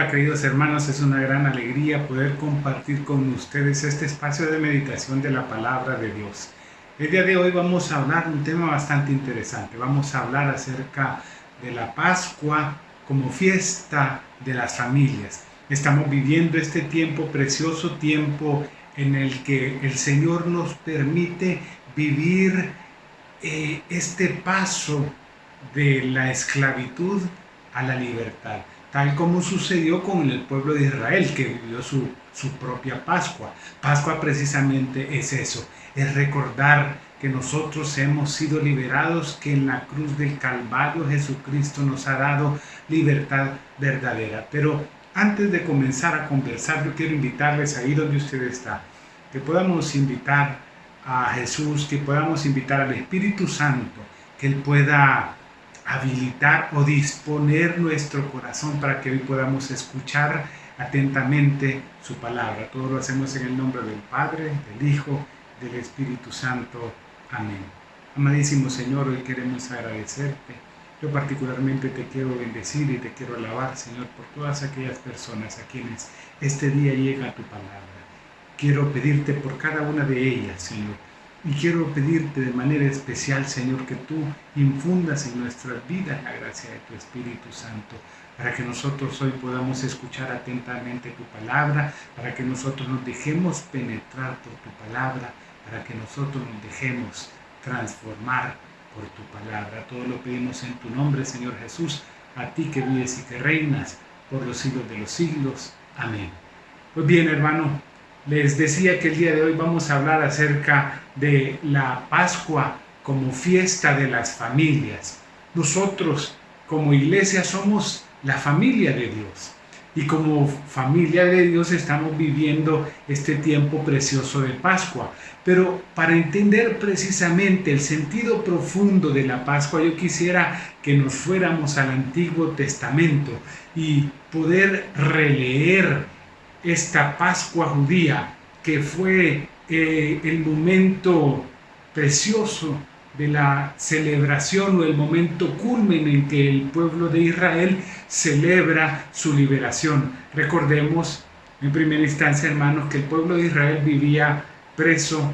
Hola queridos hermanos, es una gran alegría poder compartir con ustedes este espacio de meditación de la palabra de Dios. El día de hoy vamos a hablar de un tema bastante interesante. Vamos a hablar acerca de la Pascua como fiesta de las familias. Estamos viviendo este tiempo precioso, tiempo en el que el Señor nos permite vivir este paso de la esclavitud a la libertad, tal como sucedió con el pueblo de Israel, que vivió su propia Pascua. Pascua precisamente es eso, es recordar que nosotros hemos sido liberados, que en la cruz del Calvario Jesucristo nos ha dado libertad verdadera. Pero antes de comenzar a conversar, yo quiero invitarles ahí donde usted está, que podamos invitar a Jesús, que podamos invitar al Espíritu Santo, que Él pueda habilitar o disponer nuestro corazón para que hoy podamos escuchar atentamente su palabra. Todo lo hacemos en el nombre del Padre, del Hijo, del Espíritu Santo. Amén. Amadísimo Señor, hoy queremos agradecerte. Yo particularmente te quiero bendecir y te quiero alabar, Señor, por todas aquellas personas a quienes este día llega tu palabra. Quiero pedirte por cada una de ellas, Señor. Y quiero pedirte de manera especial, Señor, que tú infundas en nuestras vidas la gracia de tu Espíritu Santo, para que nosotros hoy podamos escuchar atentamente tu palabra, para que nosotros nos dejemos penetrar por tu palabra, para que nosotros nos dejemos transformar por tu palabra. Todo lo pedimos en tu nombre, Señor Jesús, a ti que vives y que reinas por los siglos de los siglos. Amén. Pues bien, hermano, les decía que el día de hoy vamos a hablar acerca de la Pascua como fiesta de las familias. Nosotros como iglesia somos la familia de Dios y como familia de Dios estamos viviendo este tiempo precioso de Pascua. Pero para entender precisamente el sentido profundo de la Pascua, yo quisiera que nos fuéramos al Antiguo Testamento y poder releer esta Pascua judía, que fue el momento precioso de la celebración o el momento culmen en que el pueblo de Israel celebra su liberación. Recordemos en primera instancia, hermanos, que el pueblo de Israel vivía preso,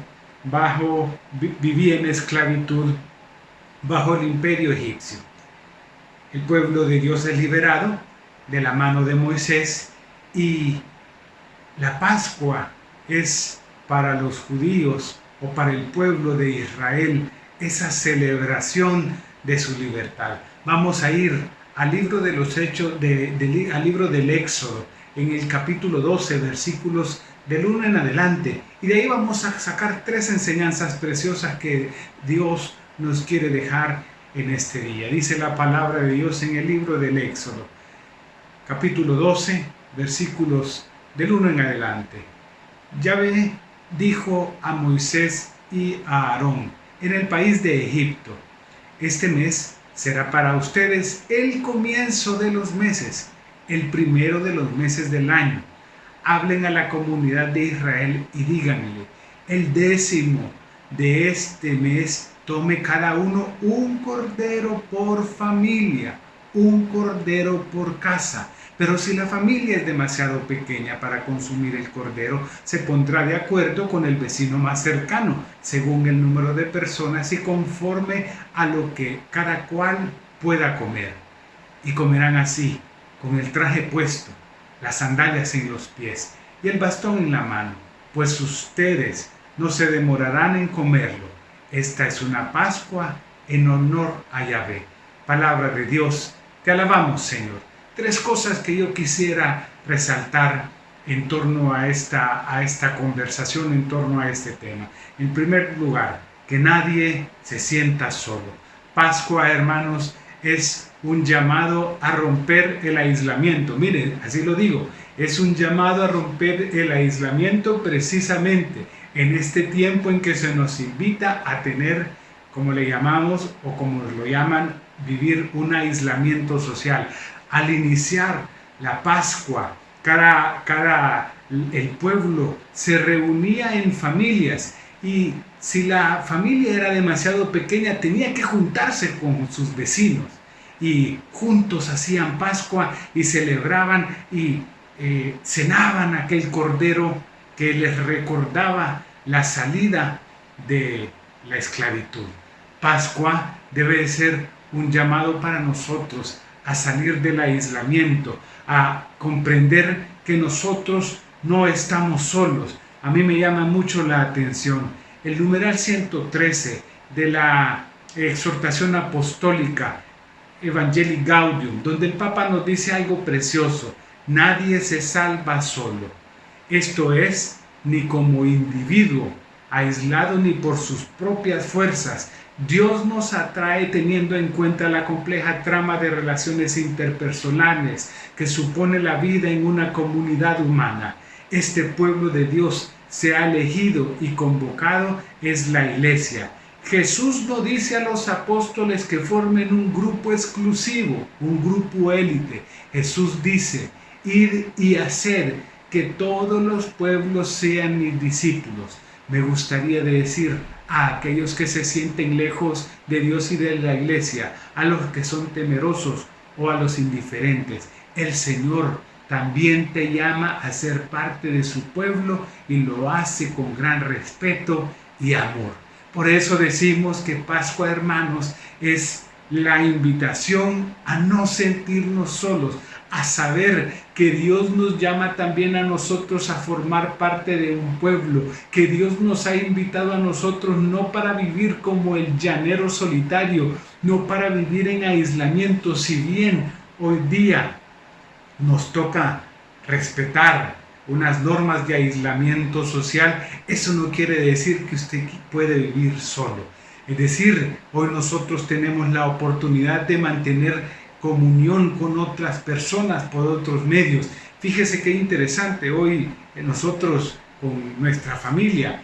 vivía en esclavitud bajo el imperio egipcio. El pueblo de Dios es liberado de la mano de Moisés y la Pascua es para los judíos o para el pueblo de Israel esa celebración de su libertad. Vamos a ir al libro de los Hechos, al libro del Éxodo, en el capítulo 12, versículos del 1 en adelante. Y de ahí vamos a sacar tres enseñanzas preciosas que Dios nos quiere dejar en este día. Dice la palabra de Dios en el libro del Éxodo, capítulo 12, versículos del 1 en adelante. Yahvé dijo a Moisés y a Aarón en el país de Egipto: este mes será para ustedes el comienzo de los meses, el primero de los meses del año. Hablen a la comunidad de Israel y díganle: el 10º de este mes tome cada uno un cordero por familia, un cordero por casa. Pero si la familia es demasiado pequeña para consumir el cordero, se pondrá de acuerdo con el vecino más cercano, según el número de personas y conforme a lo que cada cual pueda comer. Y comerán así, con el traje puesto, las sandalias en los pies y el bastón en la mano, pues ustedes no se demorarán en comerlo. Esta es una Pascua en honor a Yahvé. Palabra de Dios, te alabamos, Señor. Tres cosas que yo quisiera resaltar en torno a esta conversación, en torno a este tema. En primer lugar, que nadie se sienta solo. Pascua, hermanos, es un llamado a romper el aislamiento. Miren, así lo digo, es un llamado a romper el aislamiento precisamente en este tiempo en que se nos invita a tener, como le llamamos o como lo llaman, vivir un aislamiento social. Al iniciar la Pascua, el pueblo se reunía en familias y si la familia era demasiado pequeña tenía que juntarse con sus vecinos y juntos hacían Pascua y celebraban y cenaban aquel cordero que les recordaba la salida de la esclavitud. Pascua debe ser un llamado para nosotros a salir del aislamiento, a comprender que nosotros no estamos solos. A mí me llama mucho la atención el numeral 113 de la exhortación apostólica Evangelii Gaudium, donde el Papa nos dice algo precioso: nadie se salva solo. Esto es, ni como individuo aislado ni por sus propias fuerzas. Dios nos atrae teniendo en cuenta la compleja trama de relaciones interpersonales que supone la vida en una comunidad humana. Este pueblo de Dios se ha elegido y convocado es la Iglesia. Jesús no dice a los apóstoles que formen un grupo exclusivo, un grupo élite. Jesús dice: ir y hacer que todos los pueblos sean mis discípulos. Me gustaría decir a aquellos que se sienten lejos de Dios y de la Iglesia, a los que son temerosos o a los indiferentes: el Señor también te llama a ser parte de su pueblo y lo hace con gran respeto y amor. Por eso decimos que Pascua, hermanos, es la invitación a no sentirnos solos, a saber que Dios nos llama también a nosotros a formar parte de un pueblo, que Dios nos ha invitado a nosotros no para vivir como el llanero solitario, no para vivir en aislamiento. Si bien hoy día nos toca respetar unas normas de aislamiento social, eso no quiere decir que usted puede vivir solo. Es decir, hoy nosotros tenemos la oportunidad de mantener comunión con otras personas por otros medios. Fíjese qué interesante, hoy nosotros con nuestra familia,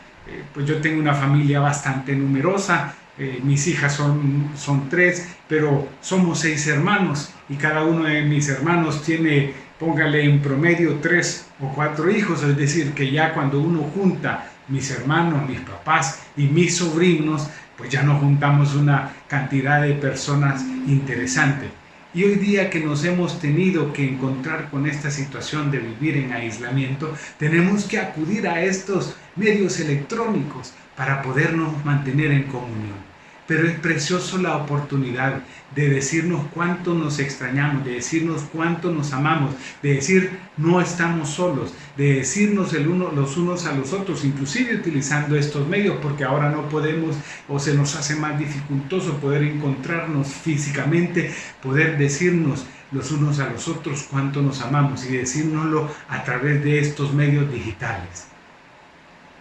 pues yo tengo una familia bastante numerosa, mis hijas son 3, pero somos 6 hermanos y cada uno de mis hermanos tiene, póngale en promedio 3 o 4 hijos, es decir, que ya cuando uno junta mis hermanos, mis papás y mis sobrinos, pues ya nos juntamos una cantidad de personas interesante. Y hoy día que nos hemos tenido que encontrar con esta situación de vivir en aislamiento, tenemos que acudir a estos medios electrónicos para podernos mantener en comunión. Pero es precioso la oportunidad de decirnos cuánto nos extrañamos, de decirnos cuánto nos amamos, de decir no estamos solos, de decirnos los unos a los otros, inclusive utilizando estos medios, porque ahora no podemos o se nos hace más dificultoso poder encontrarnos físicamente, poder decirnos los unos a los otros cuánto nos amamos y decírnoslo a través de estos medios digitales.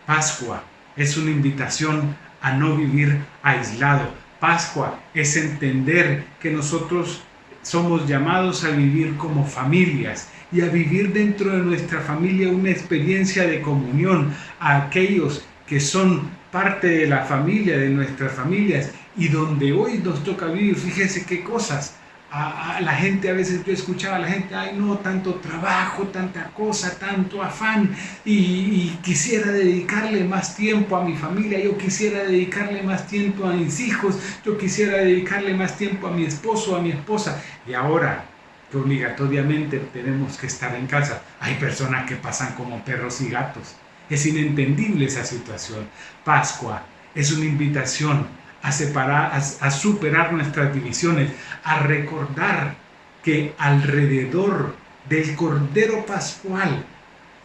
Pascua es una invitación a no vivir aislado. Pascua es entender que nosotros somos llamados a vivir como familias y a vivir dentro de nuestra familia una experiencia de comunión a aquellos que son parte de la familia, de nuestras familias, y donde hoy nos toca vivir. Fíjese qué cosas. A la gente, a veces yo escuchaba a la gente: ay no, tanto trabajo, tanta cosa, tanto afán, y quisiera dedicarle más tiempo a mi familia, yo quisiera dedicarle más tiempo a mis hijos, yo quisiera dedicarle más tiempo a mi esposo, a mi esposa. Y ahora que obligatoriamente tenemos que estar en casa, hay personas que pasan como perros y gatos. Es inentendible esa situación. Pascua es una invitación a superar nuestras divisiones, a recordar que alrededor del Cordero Pascual,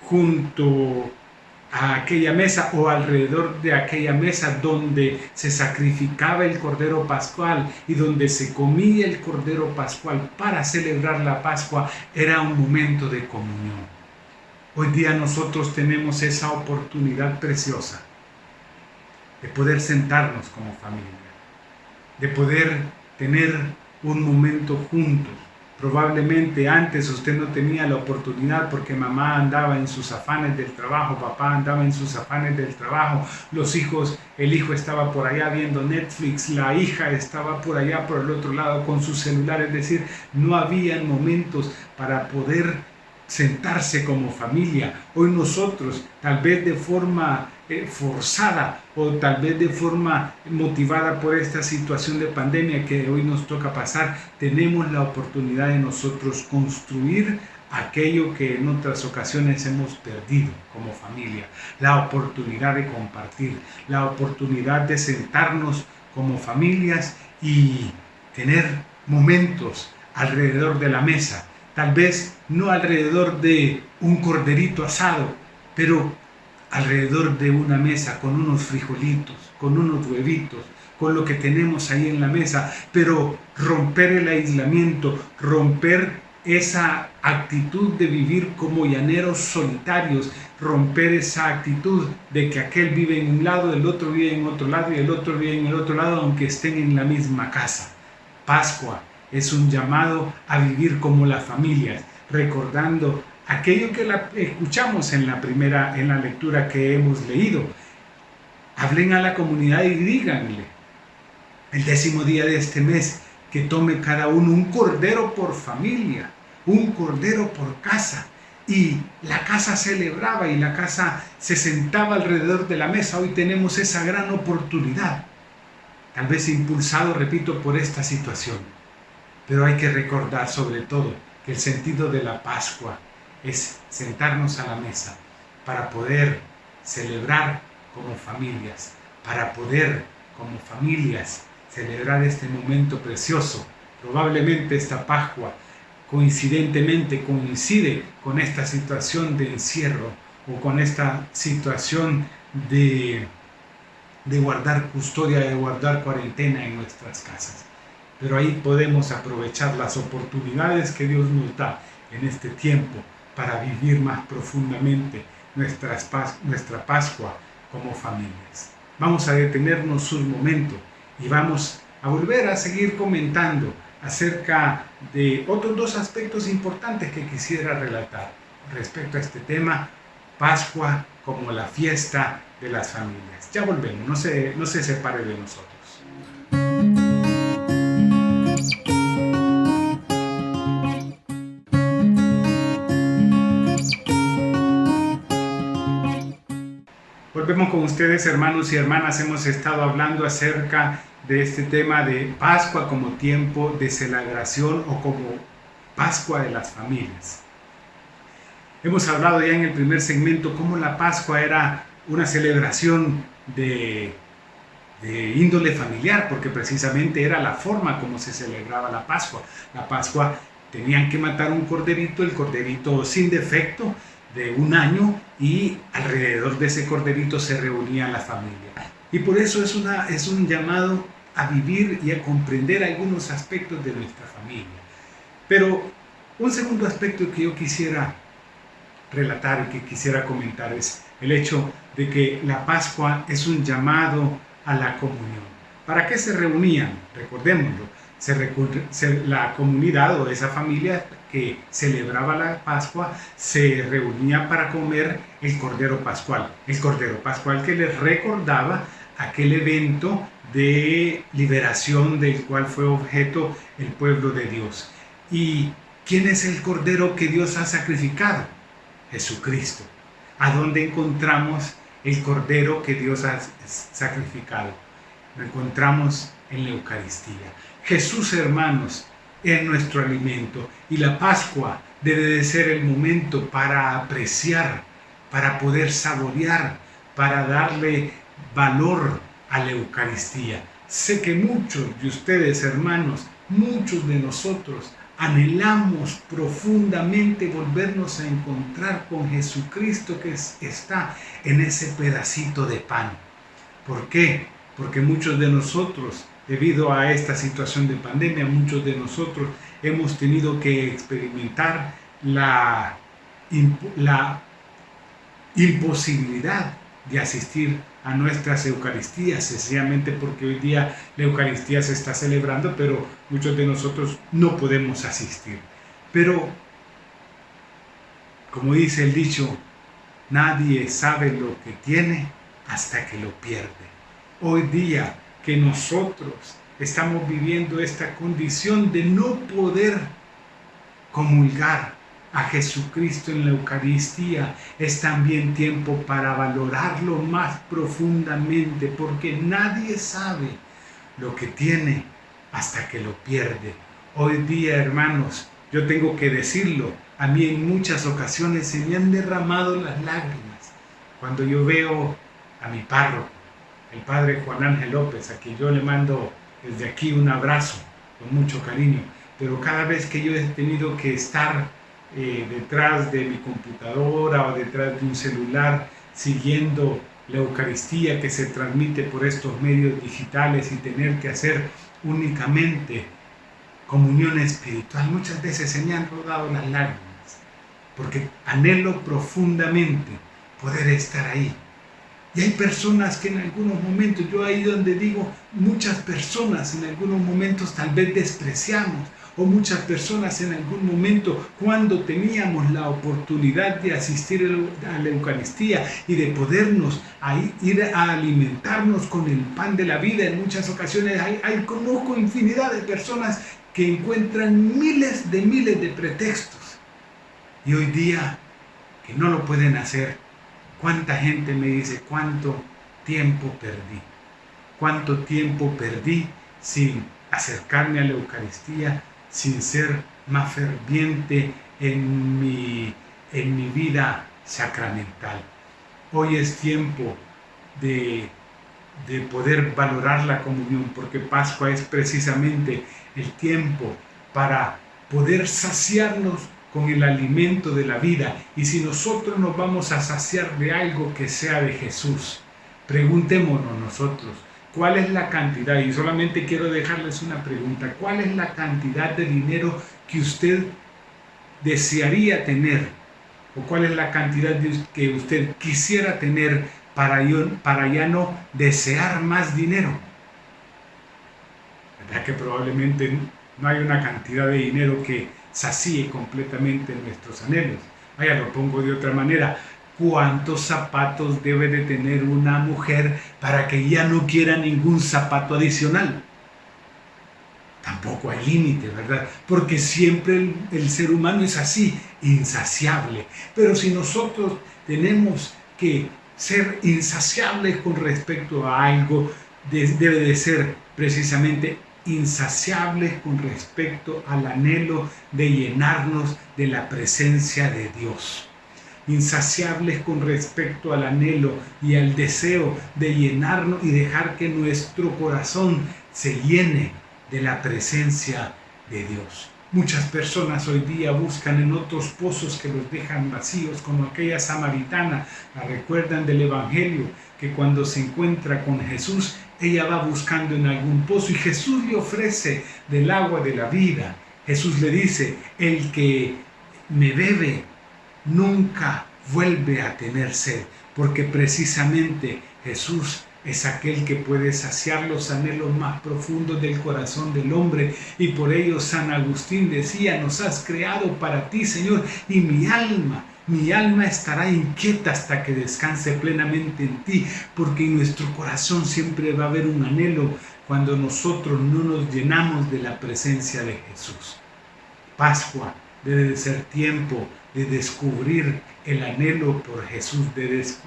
junto a aquella mesa o alrededor de aquella mesa donde se sacrificaba el Cordero Pascual y donde se comía el Cordero Pascual para celebrar la Pascua, era un momento de comunión. Hoy día nosotros tenemos esa oportunidad preciosa de poder sentarnos como familia, de poder tener un momento juntos. Probablemente antes usted no tenía la oportunidad porque mamá andaba en sus afanes del trabajo, papá andaba en sus afanes del trabajo, los hijos, el hijo estaba por allá viendo Netflix, la hija estaba por allá por el otro lado con su celular, es decir, no habían momentos para poder sentarse como familia. Hoy nosotros, tal vez de forma forzada o tal vez de forma motivada por esta situación de pandemia que hoy nos toca pasar, tenemos la oportunidad de nosotros construir aquello que en otras ocasiones hemos perdido como familia, la oportunidad de compartir, la oportunidad de sentarnos como familias y tener momentos alrededor de la mesa, tal vez no alrededor de un corderito asado, pero alrededor de una mesa con unos frijolitos, con unos huevitos, con lo que tenemos ahí en la mesa, pero romper el aislamiento, romper esa actitud de vivir como llaneros solitarios, romper esa actitud de que aquel vive en un lado, el otro vive en otro lado y el otro vive en el otro lado, aunque estén en la misma casa. Pascua es un llamado a vivir como las familias, recordando aquello que escuchamos en la lectura que hemos leído. Hablen a la comunidad y díganle el 10º día de este mes que tome cada uno un cordero por familia, un cordero por casa. Y la casa celebraba y la casa se sentaba alrededor de la mesa. Hoy tenemos esa gran oportunidad, tal vez impulsado, repito, por esta situación. Pero hay que recordar sobre todo que el sentido de la Pascua es sentarnos a la mesa para poder celebrar como familias, para poder como familias celebrar este momento precioso. Probablemente esta Pascua coincidentemente coincide con esta situación de encierro o con esta situación de guardar custodia, de guardar cuarentena en nuestras casas. Pero ahí podemos aprovechar las oportunidades que Dios nos da en este tiempo para vivir más profundamente nuestra Pascua como familias. Vamos a detenernos un momento y vamos a volver a seguir comentando acerca de otros dos aspectos importantes que quisiera relatar respecto a este tema, Pascua como la fiesta de las familias. Ya volvemos, no se separe de nosotros. Volvemos con ustedes, hermanos y hermanas. Hemos estado hablando acerca de este tema de Pascua como tiempo de celebración o como Pascua de las familias. Hemos hablado ya en el primer segmento cómo la Pascua era una celebración de índole familiar, porque precisamente era la forma como se celebraba la Pascua. La Pascua tenían que matar un corderito, el corderito sin defecto, de un año, y alrededor de ese corderito se reunía la familia. Y por eso es un llamado a vivir y a comprender algunos aspectos de nuestra familia. Pero un segundo aspecto que yo quisiera relatar y que quisiera comentar es el hecho de que la Pascua es un llamado a la comunión. ¿Para qué se reunían? Recordémoslo, la comunidad o esa familia que celebraba la Pascua se reunía para comer el Cordero Pascual. El Cordero Pascual que les recordaba aquel evento de liberación del cual fue objeto el pueblo de Dios. ¿Y quién es el Cordero que Dios ha sacrificado? Jesucristo. ¿A dónde encontramos el Cordero que Dios ha sacrificado? Lo encontramos en la Eucaristía. Jesús, hermanos, es nuestro alimento, y la Pascua debe de ser el momento para apreciar, para poder saborear, para darle valor a la Eucaristía. Sé que muchos de ustedes, hermanos, muchos de nosotros anhelamos profundamente volvernos a encontrar con Jesucristo que está en ese pedacito de pan. ¿Por qué? Porque muchos de nosotros, debido a esta situación de pandemia, muchos de nosotros hemos tenido que experimentar la imposibilidad de asistir a nuestras Eucaristías, sencillamente porque hoy día la Eucaristía se está celebrando, pero muchos de nosotros no podemos asistir. Pero, como dice el dicho, nadie sabe lo que tiene hasta que lo pierde. Hoy día que nosotros estamos viviendo esta condición de no poder comulgar, a Jesucristo en la Eucaristía, es también tiempo para valorarlo más profundamente, porque nadie sabe lo que tiene hasta que lo pierde. Hoy día, hermanos, yo tengo que decirlo, a mí en muchas ocasiones se me han derramado las lágrimas cuando yo veo a mi párroco, el padre Juan Ángel López, a quien yo le mando desde aquí un abrazo con mucho cariño, pero cada vez que yo he tenido que estar detrás de mi computadora o detrás de un celular siguiendo la Eucaristía que se transmite por estos medios digitales y tener que hacer únicamente comunión espiritual, muchas veces se me han rodado las lágrimas, porque anhelo profundamente poder estar ahí. Y hay personas que en algunos momentos, yo ahí donde digo, muchas personas en algunos momentos tal vez despreciamos, o muchas personas en algún momento cuando teníamos la oportunidad de asistir a la Eucaristía y de podernos ir a alimentarnos con el pan de la vida, en muchas ocasiones conozco infinidad de personas que encuentran miles de pretextos. Y hoy día que no lo pueden hacer, ¿cuánta gente me dice cuánto tiempo perdí? ¿Cuánto tiempo perdí sin acercarme a la Eucaristía, sin ser más ferviente en mi vida sacramental? Hoy es tiempo de poder valorar la comunión, porque Pascua es precisamente el tiempo para poder saciarnos con el alimento de la vida. Y si nosotros nos vamos a saciar de algo que sea de Jesús, preguntémonos nosotros, ¿cuál es la cantidad? Y solamente quiero dejarles una pregunta. ¿Cuál es la cantidad de dinero que usted desearía tener? ¿O cuál es la cantidad que usted quisiera tener para ya no desear más dinero? ¿Verdad que probablemente no hay una cantidad de dinero que sacie completamente nuestros anhelos? Vaya, lo pongo de otra manera. ¿Cuántos zapatos debe de tener una mujer para que ya no quiera ningún zapato adicional? Tampoco hay límite, ¿verdad? Porque siempre el ser humano es así, insaciable. Pero si nosotros tenemos que ser insaciables con respecto a algo, debe de ser precisamente insaciables con respecto al anhelo de llenarnos de la presencia de Dios. Insaciables con respecto al anhelo y al deseo de llenarnos y dejar que nuestro corazón se llene de la presencia de Dios. Muchas personas hoy día buscan en otros pozos que los dejan vacíos, como aquella samaritana, la recuerdan del Evangelio, que cuando se encuentra con Jesús, ella va buscando en algún pozo y Jesús le ofrece del agua de la vida. Jesús le dice, el que me bebe nunca vuelve a tener sed, porque precisamente Jesús es aquel que puede saciar los anhelos más profundos del corazón del hombre. Y por ello San Agustín decía, nos has creado para ti, Señor, y mi alma estará inquieta hasta que descanse plenamente en ti, porque en nuestro corazón siempre va a haber un anhelo cuando nosotros no nos llenamos de la presencia de Jesús. Pascua debe de ser tiempo de descubrir el anhelo por Jesús,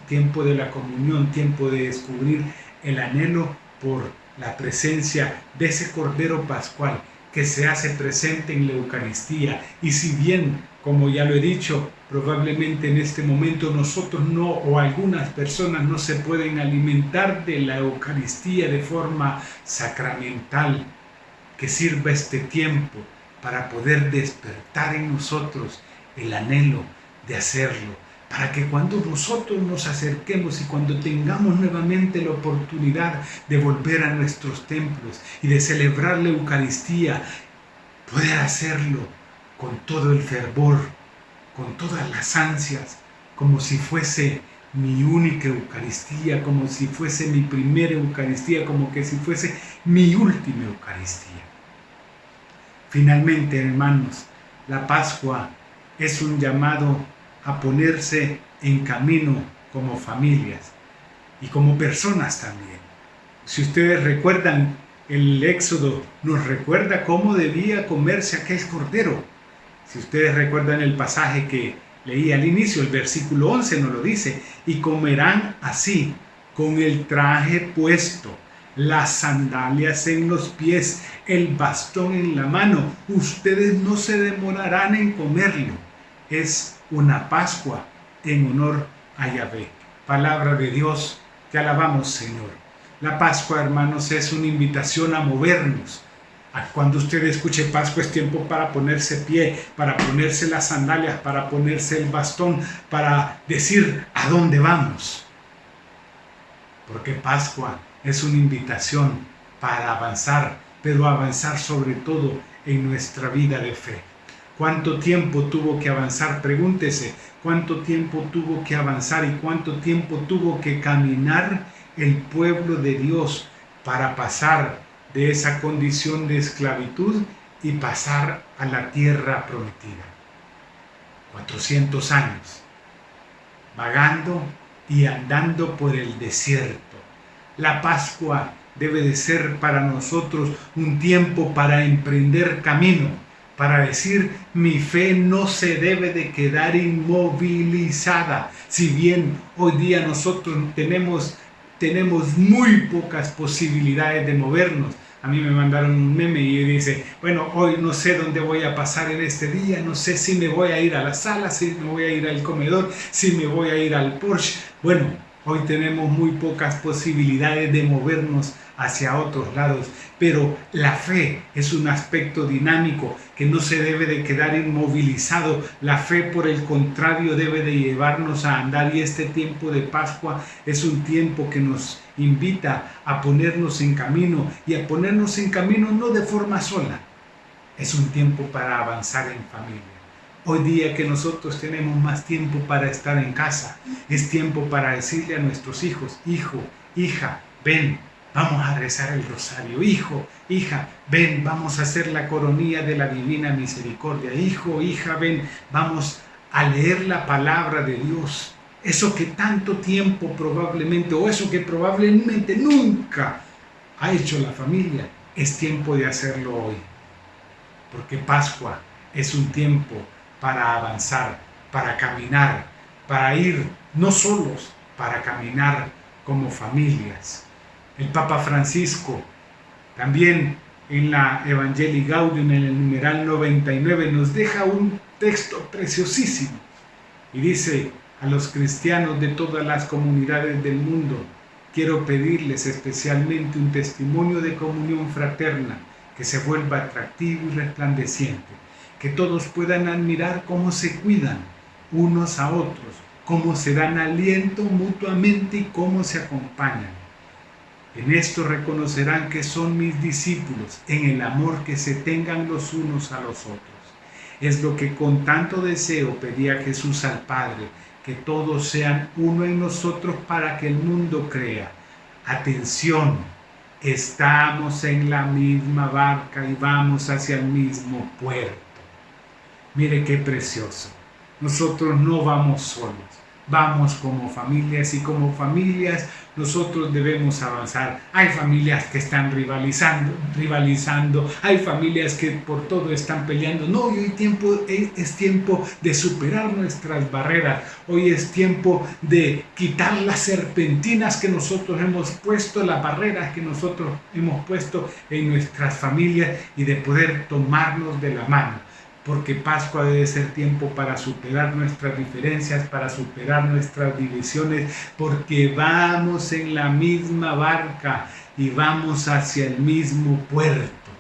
tiempo de la comunión, tiempo de descubrir el anhelo por la presencia de ese Cordero Pascual que se hace presente en la Eucaristía. Y si bien, como ya lo he dicho, probablemente en este momento nosotros no, o algunas personas no se pueden alimentar de la Eucaristía de forma sacramental, que sirva este tiempo para poder despertar en nosotros el anhelo de hacerlo, para que cuando nosotros nos acerquemos y cuando tengamos nuevamente la oportunidad de volver a nuestros templos y de celebrar la Eucaristía, poder hacerlo con todo el fervor, con todas las ansias, como si fuese mi única Eucaristía, como si fuese mi primera Eucaristía, como que si fuese mi última Eucaristía. Finalmente, hermanos, la Pascua es un llamado a ponerse en camino como familias y como personas también. Si ustedes recuerdan, el Éxodo nos recuerda cómo debía comerse aquel cordero. Si ustedes recuerdan el pasaje que leí al inicio, el versículo 11 nos lo dice, y comerán así, con el traje puesto, las sandalias en los pies, el bastón en la mano. Ustedes no se demorarán en comerlo. Es una Pascua en honor a Yahvé. Palabra de Dios, te alabamos, Señor. La Pascua, hermanos, es una invitación a movernos. Cuando usted escuche Pascua es tiempo para ponerse pie, para ponerse las sandalias, para ponerse el bastón, para decir a dónde vamos. Porque Pascua es una invitación para avanzar, pero avanzar sobre todo en nuestra vida de fe. ¿Cuánto tiempo tuvo que avanzar? Pregúntese, ¿cuánto tiempo tuvo que avanzar y cuánto tiempo tuvo que caminar el pueblo de Dios para pasar de esa condición de esclavitud y pasar a la tierra prometida? 400 años, vagando y andando por el desierto. La Pascua debe de ser para nosotros un tiempo para emprender camino, para decir, mi fe no se debe de quedar inmovilizada. Si bien hoy día nosotros tenemos muy pocas posibilidades de movernos. A mí me mandaron un meme y dice, bueno, hoy no sé dónde voy a pasar en este día, no sé si me voy a ir a la sala, si me voy a ir al comedor, si me voy a ir al Porsche. Bueno, hoy tenemos muy pocas posibilidades de movernos hacia otros lados, pero la fe es un aspecto dinámico que no se debe de quedar inmovilizado. La fe, por el contrario, debe de llevarnos a andar, y este tiempo de Pascua es un tiempo que nos invita a ponernos en camino, y a ponernos en camino no de forma sola, es un tiempo para avanzar en familia. Hoy día que nosotros tenemos más tiempo para estar en casa, es tiempo para decirle a nuestros hijos, hijo, hija, ven, vamos a rezar el rosario. Hijo, hija, ven, vamos a hacer la coronilla de la Divina Misericordia. Hijo, hija, ven, vamos a leer la palabra de Dios. Eso que tanto tiempo probablemente, o eso que probablemente nunca ha hecho la familia, es tiempo de hacerlo hoy. Porque Pascua es un tiempo para avanzar, para caminar, para ir no solos, para caminar como familias. El Papa Francisco, también en la Evangelii Gaudium, en el numeral 99, nos deja un texto preciosísimo y dice: a los cristianos de todas las comunidades del mundo, quiero pedirles especialmente un testimonio de comunión fraterna que se vuelva atractivo y resplandeciente, que todos puedan admirar cómo se cuidan unos a otros, cómo se dan aliento mutuamente y cómo se acompañan. En esto reconocerán que son mis discípulos, en el amor que se tengan los unos a los otros. Es lo que con tanto deseo pedía Jesús al Padre, que todos sean uno en nosotros para que el mundo crea. Atención, estamos en la misma barca y vamos hacia el mismo puerto. Mire qué precioso. Nosotros no vamos solos, vamos como familias, y como familias nosotros debemos avanzar. Hay familias que están rivalizando, hay familias que por todo están peleando. No, hoy es tiempo de superar nuestras barreras. Hoy es tiempo de quitar las serpentinas que nosotros hemos puesto, las barreras que nosotros hemos puesto en nuestras familias, y de poder tomarnos de la mano. Porque Pascua debe ser tiempo para superar nuestras diferencias, para superar nuestras divisiones, porque vamos en la misma barca y vamos hacia el mismo puerto.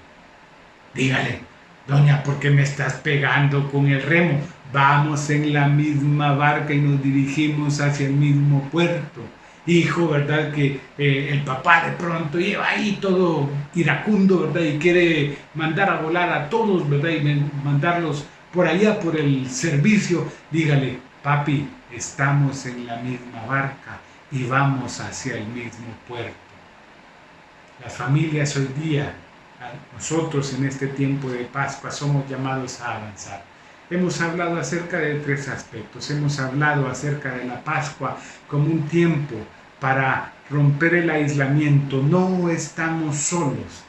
Dígale, doña, ¿por qué me estás pegando con el remo? Vamos en la misma barca y nos dirigimos hacia el mismo puerto. Hijo, ¿verdad? Que el papá de pronto lleva ahí todo iracundo, ¿verdad? Y quiere mandar a volar a todos, ¿verdad? Y mandarlos por allá, por el servicio. Dígale, papi, estamos en la misma barca y vamos hacia el mismo puerto. Las familias hoy día, nosotros en este tiempo de Pascua, somos llamados a avanzar. Hemos hablado acerca de 3 aspectos. Hemos hablado acerca de la Pascua como un tiempo para romper el aislamiento. No estamos solos.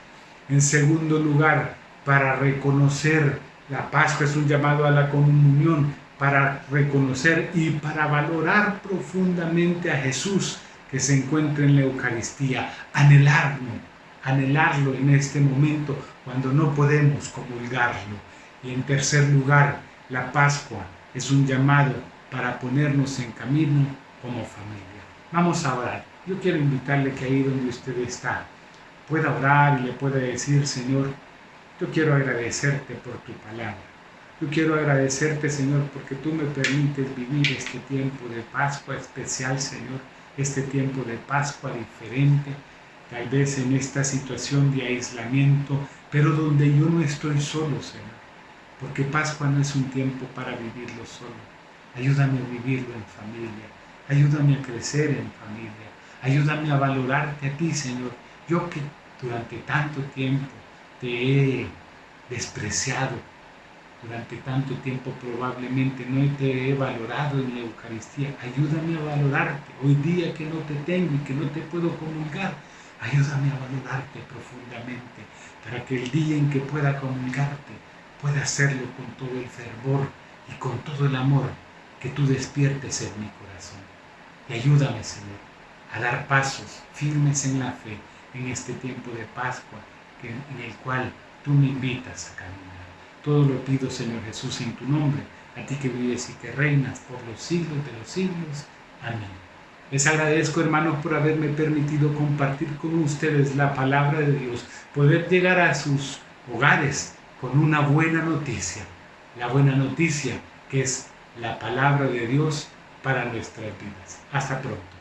En segundo lugar, para reconocer La Pascua es un llamado a la comunión para reconocer y para valorar profundamente a Jesús que se encuentra en la Eucaristía, anhelarlo en este momento cuando no podemos comulgarlo. Y en tercer lugar, la Pascua es un llamado para ponernos en camino como familia. Vamos a orar. Yo quiero invitarle que ahí donde usted está pueda orar y le pueda decir: Señor, yo quiero agradecerte por tu palabra. Yo quiero agradecerte, Señor, porque tú me permites vivir este tiempo de Pascua especial, Señor, este tiempo de Pascua diferente, tal vez en esta situación de aislamiento, pero donde yo no estoy solo, Señor, porque Pascua no es un tiempo para vivirlo solo. Ayúdame a vivirlo en familia, ayúdame a crecer en familia, ayúdame a valorarte a ti, Señor. Yo que durante tanto tiempo te he despreciado, durante tanto tiempo probablemente no te he valorado en la Eucaristía. Ayúdame a valorarte hoy día que no te tengo y que no te puedo comulgar. Ayúdame a valorarte profundamente para que el día en que pueda comulgarte pueda hacerlo con todo el fervor y con todo el amor que tú despiertes en mi corazón. Y ayúdame, Señor, a dar pasos firmes en la fe en este tiempo de Pascua en el cual tú me invitas a caminar. Todo lo pido, Señor Jesús, en tu nombre, a ti que vives y que reinas por los siglos de los siglos. Amén. Les agradezco, hermanos, por haberme permitido compartir con ustedes la palabra de Dios, poder llegar a sus hogares con una buena noticia. La buena noticia que es la palabra de Dios para nuestras vidas. Hasta pronto.